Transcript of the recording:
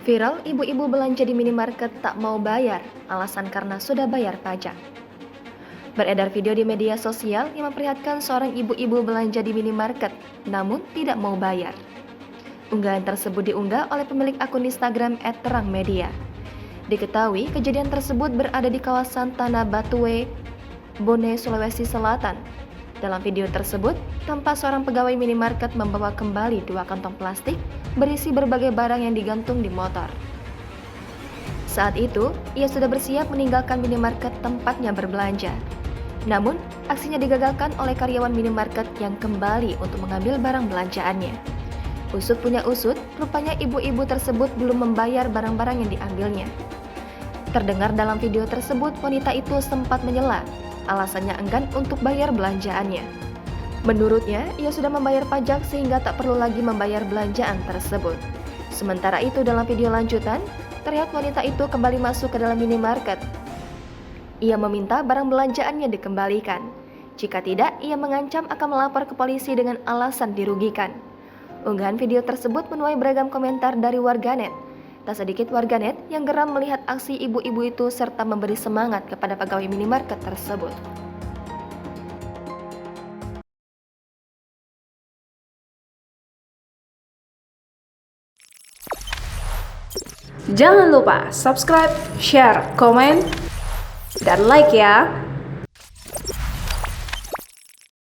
Viral, ibu-ibu belanja di minimarket tak mau bayar, alasan karena sudah bayar pajak. Beredar video di media sosial yang memperlihatkan seorang ibu-ibu belanja di minimarket, namun tidak mau bayar. Unggahan tersebut diunggah oleh pemilik akun Instagram @terangmedia. Diketahui kejadian tersebut berada di kawasan Tanah Batue, Bone, Sulawesi Selatan. Dalam video tersebut, tampak seorang pegawai minimarket membawa kembali 2 kantong plastik berisi berbagai barang yang digantung di motor. Saat itu, ia sudah bersiap meninggalkan minimarket tempatnya berbelanja. Namun, aksinya digagalkan oleh karyawan minimarket yang kembali untuk mengambil barang belanjaannya. Usut punya usut, rupanya ibu-ibu tersebut belum membayar barang-barang yang diambilnya. Terdengar dalam video tersebut, wanita itu sempat menyela, alasannya enggan untuk bayar belanjaannya. Menurutnya, ia sudah membayar pajak sehingga tak perlu lagi membayar belanjaan tersebut. Sementara itu, dalam video lanjutan, terlihat wanita itu kembali masuk ke dalam minimarket. Ia meminta barang belanjaannya dikembalikan. Jika tidak, ia mengancam akan melapor ke polisi dengan alasan dirugikan. Unggahan video tersebut menuai beragam komentar dari warganet. Tak sedikit warganet yang geram melihat aksi ibu-ibu itu serta memberi semangat kepada pegawai minimarket tersebut. Jangan lupa subscribe, share, komen, dan like ya.